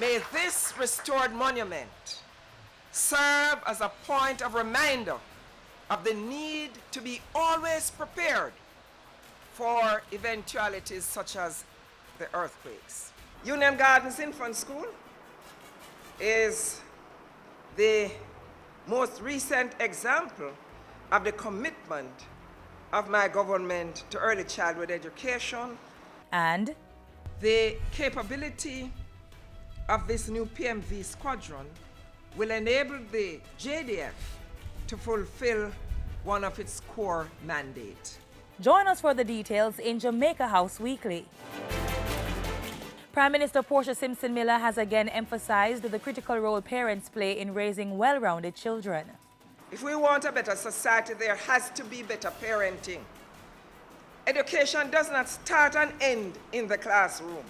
May this restored monument serve as a point of reminder of the need to be always prepared for eventualities such as the earthquakes. Union Gardens Infant School is the most recent example of the commitment of my government to early childhood education. And the capability of this new PMV squadron will enable the JDF to fulfill one of its core mandates. Join us for the details in Jamaica House Weekly. Prime Minister Portia Simpson Miller has again emphasized the critical role parents play in raising well-rounded children. If we want a better society, there has to be better parenting. Education does not start and end in the classroom.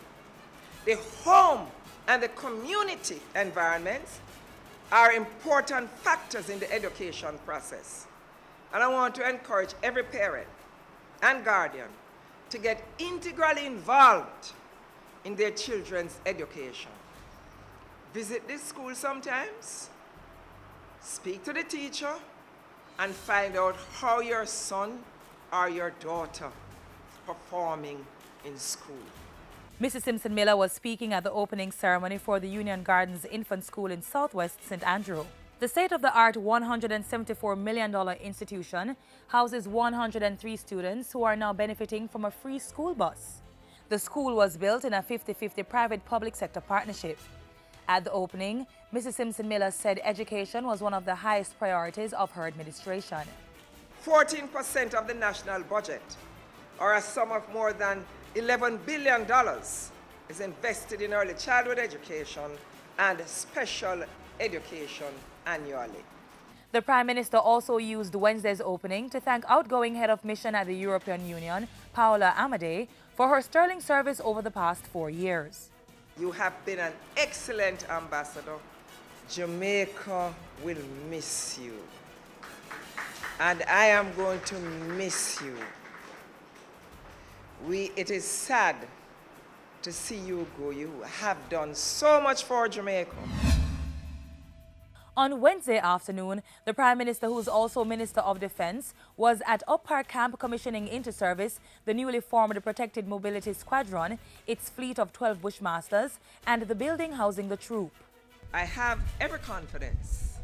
The home and the community environments are important factors in the education process. And I want to encourage every parent and guardian to get integrally involved in their children's education. Visit this school sometimes, speak to the teacher, and find out how your son or your daughter is performing in school. Mrs. Simpson Miller was speaking at the opening ceremony for the Union Gardens Infant School in Southwest St. Andrew. The state-of-the-art $174 million institution houses 103 students who are now benefiting from a free school bus. The school was built in a 50-50 private-public sector partnership. At the opening, Mrs. Simpson Miller said education was one of the highest priorities of her administration. 14% of the national budget, or a sum of more than $11 billion, is invested in early childhood education and special education annually. The Prime Minister also used Wednesday's opening to thank outgoing head of mission at the European Union, Paola Amadei, for her sterling service over the past 4 years. You have been an excellent ambassador. Jamaica will miss you. And I am going to miss you. It is sad to see you go. You have done so much for Jamaica. On Wednesday afternoon, the Prime Minister, who is also Minister of Defense, was at Up Park Camp commissioning into service the newly formed Protected Mobility Squadron, its fleet of 12 Bushmasters, and the building housing the troop. I have every confidence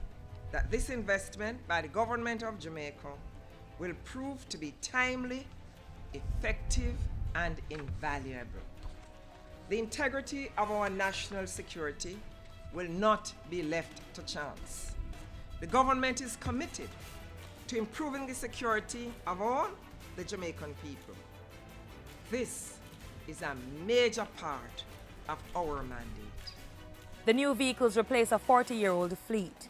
that this investment by the government of Jamaica will prove to be timely, effective, and invaluable. The integrity of our national security will not be left to chance. The government is committed to improving the security of all the Jamaican people. This is a major part of our mandate. The new vehicles replace a 40-year-old fleet.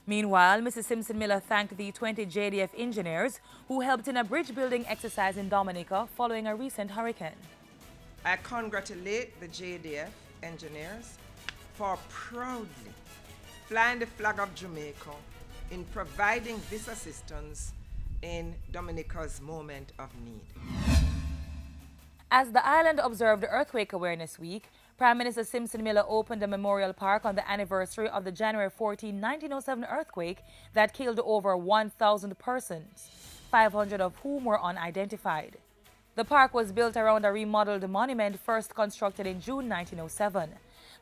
Meanwhile, Mrs. Simpson Miller thanked the 20 JDF engineers who helped in a bridge building exercise in Dominica following a recent hurricane. I congratulate the JDF engineers for proudly flying the flag of Jamaica in providing this assistance in Dominica's moment of need. As the island observed Earthquake Awareness Week, Prime Minister Simpson Miller opened a memorial park on the anniversary of the January 14, 1907 earthquake that killed over 1,000 persons, 500 of whom were unidentified. The park was built around a remodeled monument first constructed in June 1907.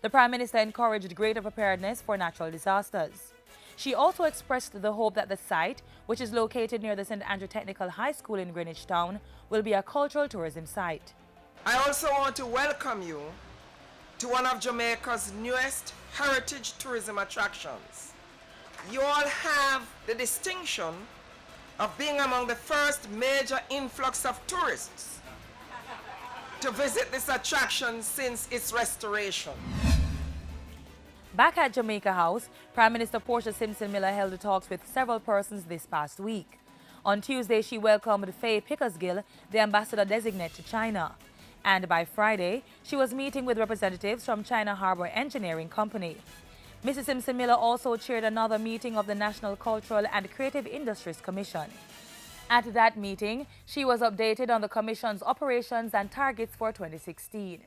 The Prime Minister encouraged greater preparedness for natural disasters. She also expressed the hope that the site, which is located near the St. Andrew Technical High School in Greenwich Town, will be a cultural tourism site. I also want to welcome you to one of Jamaica's newest heritage tourism attractions. You all have the distinction of being among the first major influx of tourists to visit this attraction since its restoration. Back at Jamaica House, Prime Minister Portia Simpson Miller held talks with several persons this past week. On Tuesday, she welcomed Faye Pickersgill, the ambassador-designate to China. And by Friday, she was meeting with representatives from China Harbour Engineering Company. Mrs. Simpson Miller also chaired another meeting of the National Cultural and Creative Industries Commission. At that meeting, she was updated on the Commission's operations and targets for 2016.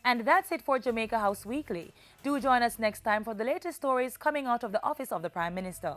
And that's it for Jamaica House Weekly. Do join us next time for the latest stories coming out of the office of the Prime Minister.